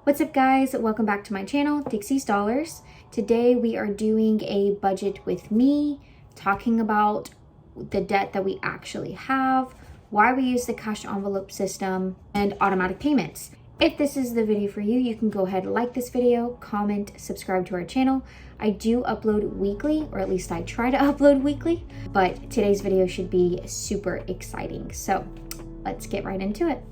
What's up guys? Welcome back to my channel, Dixie's Dollars. Today we are doing a budget with me, talking about the debt that we actually have, why we use the cash envelope system, and automatic payments. If this is the video for you, you can go ahead and like this video, comment, subscribe to our channel. I do upload weekly, or at least I try to upload weekly, but today's video should be super exciting. So let's get right into it.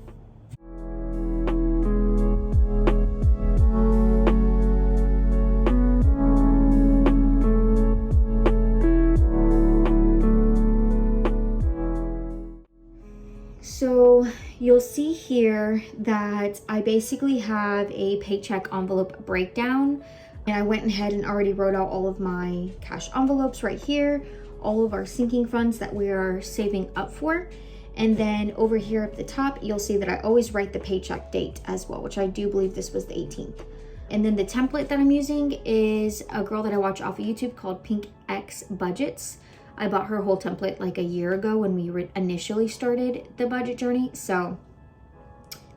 So you'll see here that I basically have a paycheck envelope breakdown, and I went ahead and already wrote out all of my cash envelopes right here, all of our sinking funds that we are saving up for. And then over here at the top, you'll see that I always write the paycheck date as well, which I do believe this was the 18th. And then the template that I'm using is a girl that I watch off of YouTube called Pink X Budgets. I bought her whole template like a year ago when we initially started the budget journey. So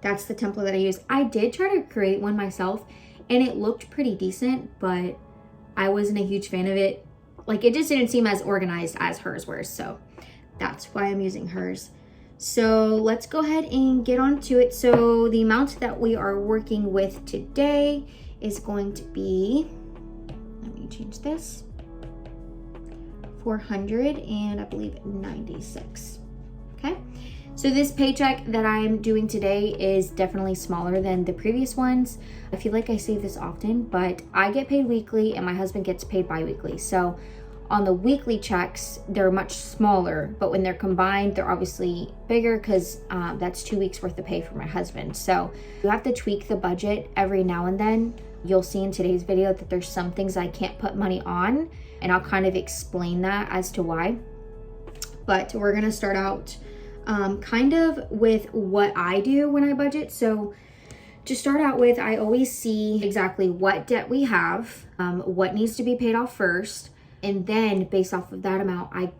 that's the template that I use. I did try to create one myself and it looked pretty decent, but I wasn't a huge fan of it. Like, it just didn't seem as organized as hers were. So that's why I'm using hers. So let's go ahead and get on to it. So the amount that we are working with today is going to be, let me change this, 400 and I believe 96. Okay, so this paycheck that I'm doing today is definitely smaller than the previous ones. I feel like I say this often, but I get paid weekly and my husband gets paid bi-weekly. So on the weekly checks, they're much smaller, but when they're combined, they're obviously bigger because that's 2 weeks worth of pay for my husband. So you have to tweak the budget every now and then. You'll see in today's video that there's some things I can't put money on, and I'll kind of explain that as to why. But we're gonna start out kind of with what I do when I budget. So to start out with, I always see exactly what debt we have, what needs to be paid off first, and then based off of that amount, I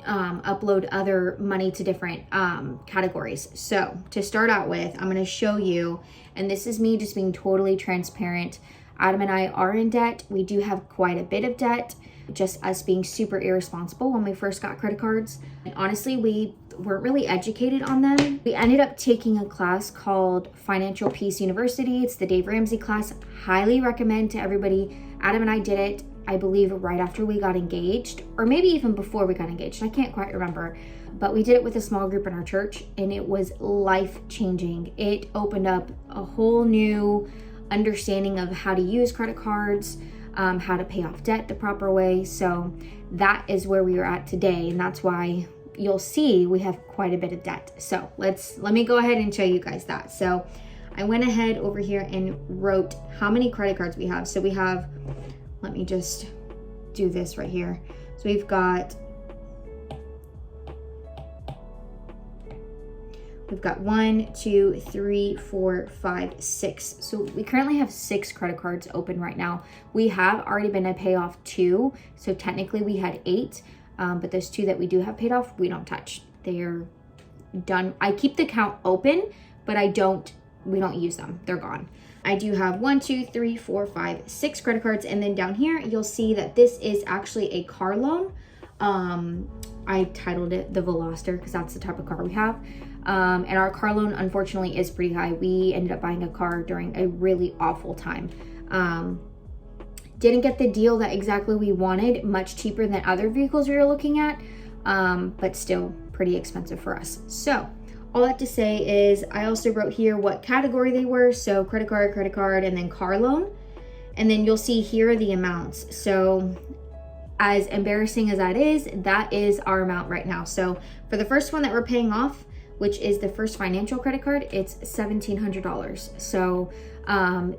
upload other money to different categories. So to start out with, I'm gonna show you, and this is me just being totally transparent. Adam and I are in debt. We do have quite a bit of debt, just us being super irresponsible when we first got credit cards. And honestly, we weren't really educated on them. We ended up taking a class called Financial Peace University. It's the Dave Ramsey class. Highly recommend to everybody. Adam and I did it, I believe, right after we got engaged, or maybe even before we got engaged. I can't quite remember, but we did it with a small group in our church and it was life-changing. It opened up a whole new understanding of how to use credit cards, how to pay off debt the proper way. So that is where we are at today, and that's why you'll see we have quite a bit of debt. So let me go ahead and show you guys that. So I went ahead over here and wrote how many credit cards we have. So we have, let me just do this right here. So we've got 1, 2, 3, 4, 5, 6. So we currently have 6 credit cards open right now. We have already been to pay off 2. So technically we had 8, but those 2 that we do have paid off, we don't touch. They're done. I keep the count open, but we don't use them. They're gone. I do have 1, 2, 3, 4, 5, 6 credit cards. And then down here, you'll see that this is actually a car loan. I titled it the Veloster because that's the type of car we have. And our car loan, unfortunately, is pretty high. We ended up buying a car during a really awful time. Didn't get the deal that exactly we wanted, much cheaper than other vehicles we were looking at, but still pretty expensive for us. So all that to say is I also wrote here what category they were. So credit card, and then car loan. And then you'll see here are the amounts. So as embarrassing as that is our amount right now. So for the first one that we're paying off, which is the first financial credit card, it's $1,700. So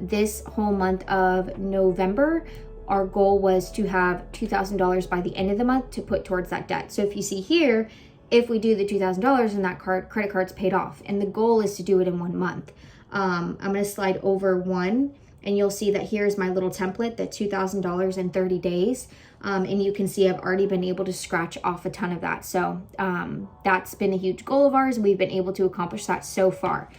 this whole month of November, our goal was to have $2,000 by the end of the month to put towards that debt. So if you see here, if we do the $2,000 and that credit card's paid off, and the goal is to do it in 1 month. I'm gonna slide over one, and you'll see that here's my little template, the $2,000 in 30 days. And you can see I've already been able to scratch off a ton of that. So that's been a huge goal of ours. We've been able to accomplish that so far.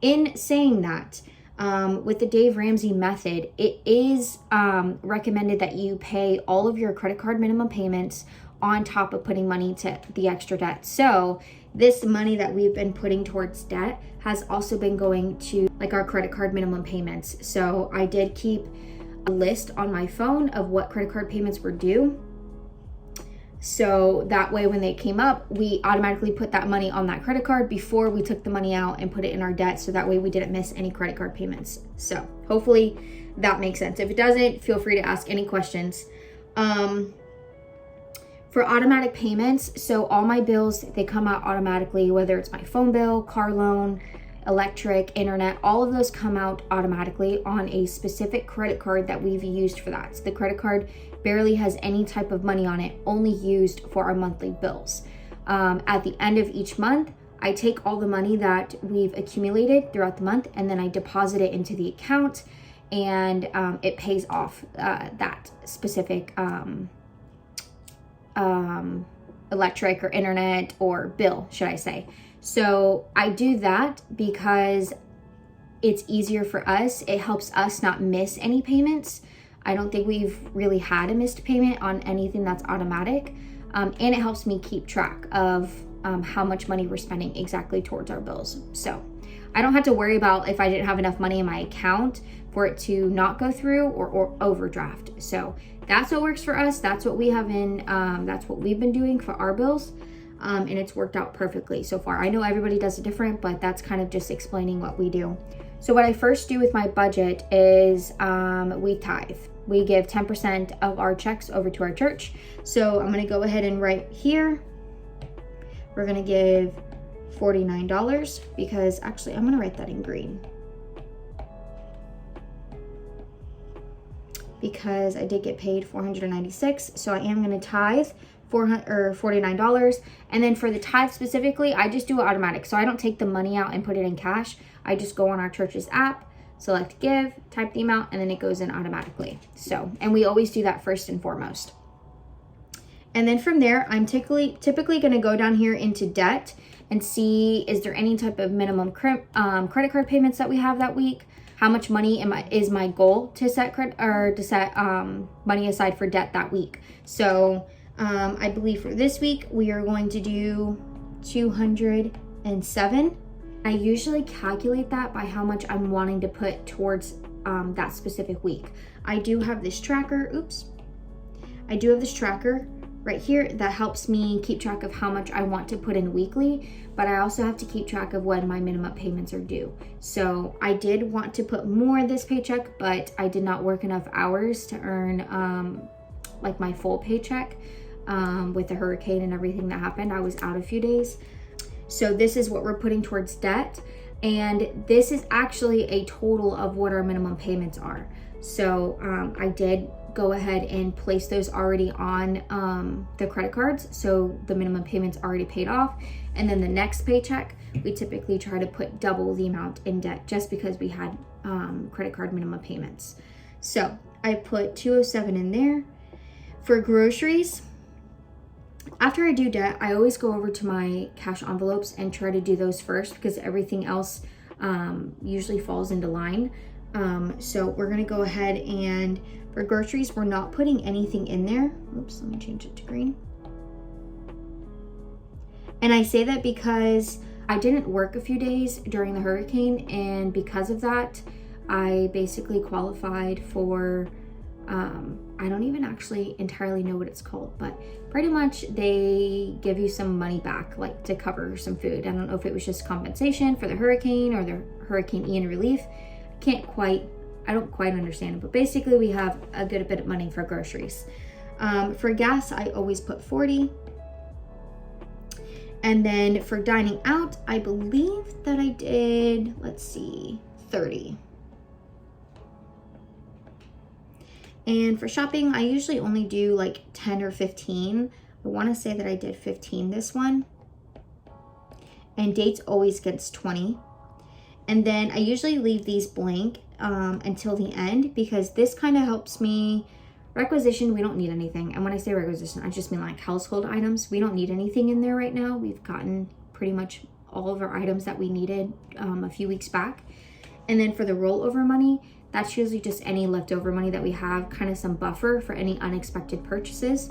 In saying that, With the Dave Ramsey method, it is recommended that you pay all of your credit card minimum payments on top of putting money to the extra debt. So this money that we've been putting towards debt has also been going to like our credit card minimum payments. So I did keep a list on my phone of what credit card payments were due. So that way when they came up, we automatically put that money on that credit card before we took the money out and put it in our debt. So that way we didn't miss any credit card payments. So hopefully that makes sense. If it doesn't, feel free to ask any questions. For automatic payments, so all my bills, they come out automatically, whether it's my phone bill, car loan, electric, internet, all of those come out automatically on a specific credit card that we've used for that. So the credit card barely has any type of money on it, only used for our monthly bills. At the end of each month, I take all the money that we've accumulated throughout the month and then I deposit it into the account, and it pays off that specific electric or internet or bill, should I say. So I do that because it's easier for us. It helps us not miss any payments. I don't think we've really had a missed payment on anything that's automatic. And it helps me keep track of how much money we're spending exactly towards our bills. So I don't have to worry about if I didn't have enough money in my account for it to not go through or overdraft. So that's what works for us. That's what we have in, that's what we've been doing for our bills. And it's worked out perfectly so far. I know everybody does it different, but that's kind of just explaining what we do. So what I first do with my budget is we tithe. We give 10% of our checks over to our church. So I'm gonna go ahead and write here, we're gonna give $49 because actually I'm gonna write that in green because I did get paid $496. So I am gonna tithe $49. And then for the tithe specifically, I just do it automatic. So I don't take the money out and put it in cash. I just go on our church's app, select give, type the amount, and then it goes in automatically. So, and we always do that first and foremost. And then from there, I'm typically going to go down here into debt and see, is there any type of minimum credit card payments that we have that week? How much money is my goal to set money aside for debt that week? So I believe for this week, we are going to do 207. I usually calculate that by how much I'm wanting to put towards that specific week. I do have this tracker, I do have this tracker right here that helps me keep track of how much I want to put in weekly, but I also have to keep track of when my minimum payments are due. So I did want to put more in this paycheck, but I did not work enough hours to earn like my full paycheck. With the hurricane and everything that happened, I was out a few days. So this is what we're putting towards debt. And this is actually a total of what our minimum payments are. So I did go ahead and place those already on the credit cards. So the minimum payment's already paid off. And then the next paycheck, we typically try to put double the amount in debt just because we had credit card minimum payments. So I put 207 in there. For groceries, after I do debt, I always go over to my cash envelopes and try to do those first because everything else usually falls into line. So we're gonna go ahead and for groceries, we're not putting anything in there. Oops, let me change it to green. And I say that because I didn't work a few days during the hurricane, and because of that, I basically qualified for I don't even actually entirely know what it's called, but pretty much they give you some money back, like to cover some food. I don't know if it was just compensation for the hurricane or the Hurricane Ian relief. I don't quite understand it, but basically we have a good bit of money for groceries. For gas, I always put 40. And then for dining out, I believe that I did, 30. And for shopping, I usually only do like 10 or 15. I want to say that I did 15 this one. And dates always gets 20. And then I usually leave these blank until the end because this kind of helps me. Requisition, we don't need anything. And when I say requisition, I just mean like household items. We don't need anything in there right now. We've gotten pretty much all of our items that we needed a few weeks back. And then for the rollover money, that's usually just any leftover money that we have, kind of some buffer for any unexpected purchases.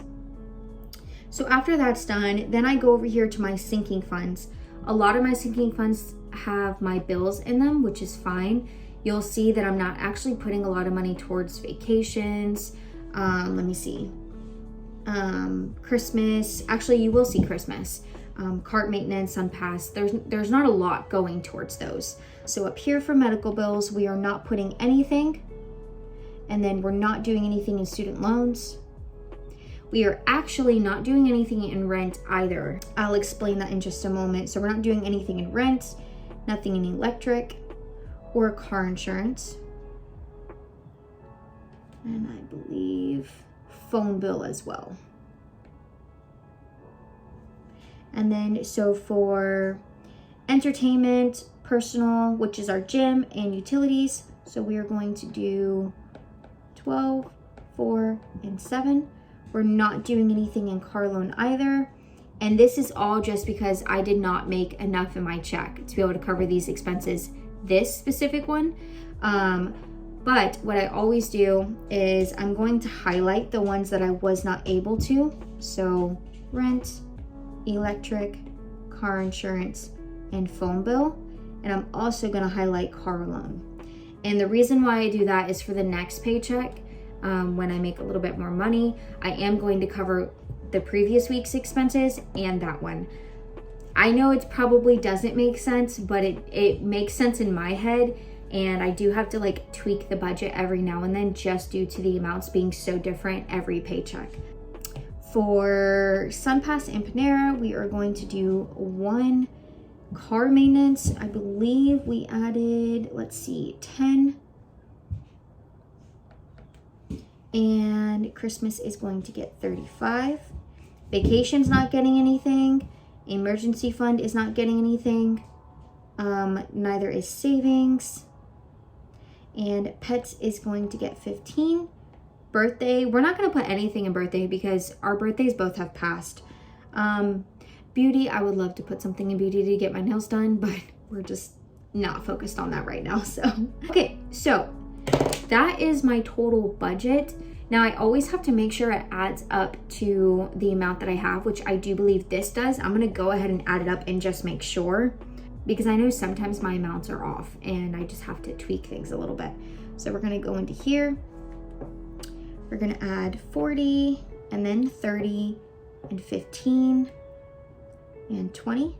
So after that's done, then I go over here to my sinking funds. A lot of my sinking funds have my bills in them, which is fine. You'll see that I'm not actually putting a lot of money towards vacations. Let me see. Christmas, actually you will see Christmas. Cart maintenance, SunPass, there's not a lot going towards those. So up here for medical bills, we are not putting anything. And then we're not doing anything in student loans. We are actually not doing anything in rent either. I'll explain that in just a moment. So we're not doing anything in rent, nothing in electric or car insurance. And I believe phone bill as well. And then so for entertainment, personal, which is our gym, and utilities, so we are going to do 12, 4, and 7. We're not doing anything in car loan either. And this is all just because I did not make enough in my check to be able to cover these expenses, this specific one. But what I always do is I'm going to highlight the ones that I was not able to. So rent, electric, car insurance, and phone bill. And I'm also gonna highlight car loan. And the reason why I do that is for the next paycheck, when I make a little bit more money, I am going to cover the previous week's expenses and that one. I know it probably doesn't make sense, but it makes sense in my head. And I do have to like tweak the budget every now and then just due to the amounts being so different every paycheck. For SunPass and Panera, we are going to do 1 car maintenance. I believe we added, let's see, 10. And Christmas is going to get 35. Vacation's not getting anything. Emergency fund is not getting anything. Neither is savings. And pets is going to get 15. Birthday, we're not going to put anything in birthday because our birthdays both have passed. Beauty, I would love to put something in beauty to get my nails done, but we're just not focused on that right now. So, okay, so that is my total budget. Now I always have to make sure it adds up to the amount that I have, which I do believe this does. I'm gonna go ahead and add it up and just make sure, because I know sometimes my amounts are off and I just have to tweak things a little bit. So we're gonna go into here. We're gonna add 40 and then 30 and 15 and 20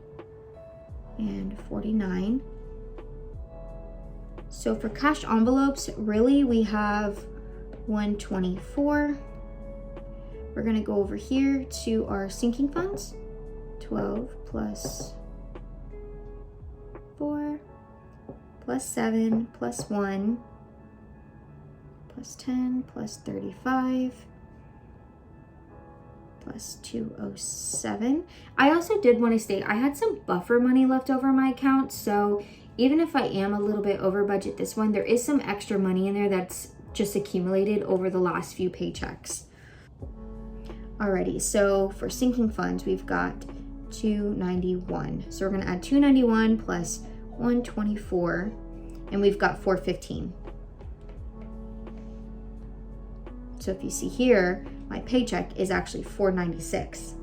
and 49. So for cash envelopes, really we have 124. We're gonna go over here to our sinking funds. 12 plus 4 plus 7 plus 1 plus 10 plus 35 plus 207. I also did want to state I had some buffer money left over in my account, so even if I am a little bit over budget this one, there is some extra money in there that's just accumulated over the last few paychecks. Alrighty, so for sinking funds, we've got 291. So we're gonna add 291 plus 124, and we've got 415. So if you see here, my paycheck is actually 496.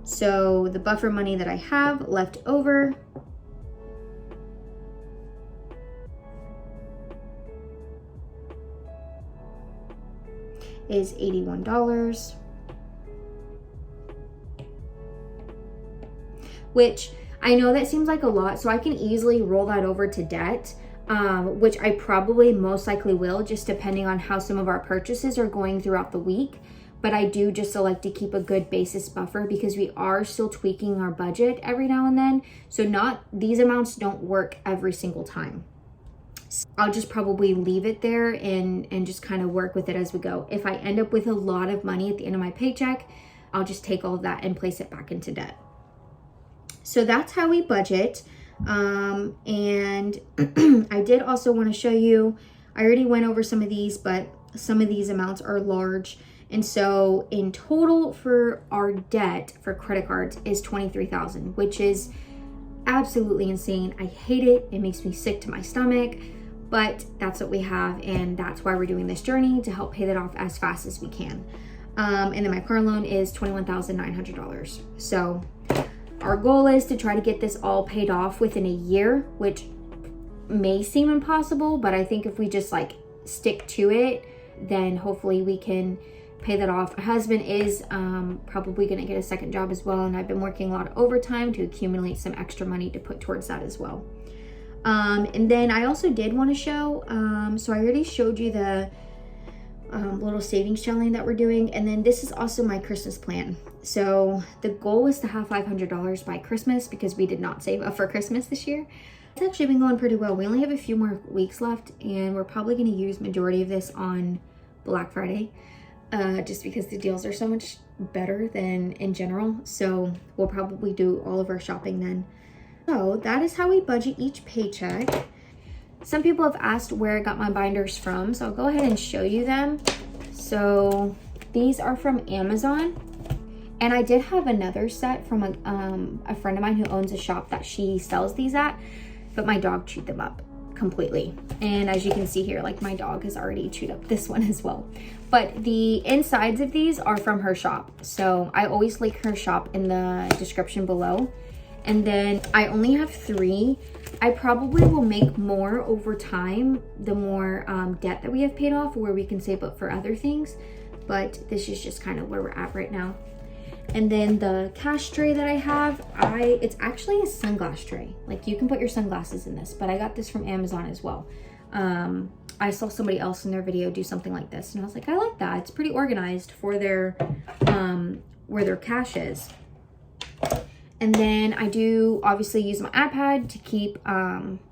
So the buffer money that I have left over is $81, which I know that seems like a lot, so I can easily roll that over to debt, which I probably most likely will, just depending on how some of our purchases are going throughout the week. But I do just like to keep a good basis buffer because we are still tweaking our budget every now and then. So these amounts don't work every single time. I'll just probably leave it there and just kind of work with it as we go. If I end up with a lot of money at the end of my paycheck, I'll just take all of that and place it back into debt. So that's how we budget. And I did also want to show you, I already went over some of these, but some of these amounts are large. And so in total for our debt for credit cards is $23,000, which is absolutely insane. I hate it. It makes me sick to my stomach, but that's what we have, and that's why we're doing this journey, to help pay that off as fast as we can. And then my car loan is $21,900. So our goal is to try to get this all paid off within a year, which may seem impossible, but I think if we just like stick to it, then hopefully we can pay that off. My husband is probably gonna get a second job as well, and I've been working a lot of overtime to accumulate some extra money to put towards that as well. And then I also did want to show, so I already showed you the little savings challenge that we're doing, and then this is also my Christmas plan. So the goal was to have $500 by Christmas, because we did not save up for Christmas this year. It's actually been going pretty well. We only have a few more weeks left, and we're probably going to use majority of this on Black Friday, just because the deals are so much better than in general. So we'll probably do all of our shopping then. So that is how we budget each paycheck. Some people have asked where I got my binders from, so I'll go ahead and show you them. So these are from Amazon, and I did have another set from a friend of mine who owns a shop that she sells these at, but my dog chewed them up completely. And as you can see here, like my dog has already chewed up this one as well. But the insides of these are from her shop, so I always link her shop in the description below. And then I only have 3. I probably will make more over time, the more debt that we have paid off, where we can save up for other things. But this is just kind of where we're at right now. And then the cash tray that I have, it's actually a sunglass tray. Like you can put your sunglasses in this, but I got this from Amazon as well. I saw somebody else in their video do something like this, and I was like, I like that. It's pretty organized for their, where their cash is. And then I do obviously use my iPad to keep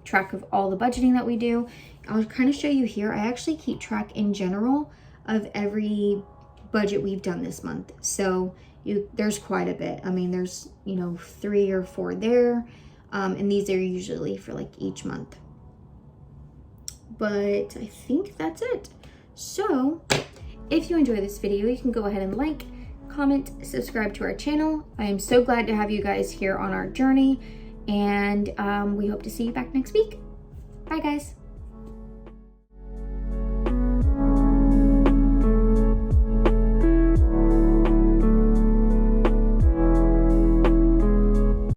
track of all the budgeting that we do. I'll kind of show you here. I actually keep track in general of every budget we've done this month. So there's quite a bit. I mean, there's, 3 or 4 there. And these are usually for like each month. But I think that's it. So if you enjoy this video, you can go ahead and like, comment, subscribe to our channel. I am so glad to have you guys here on our journey, and we hope to see you back next week. Bye guys.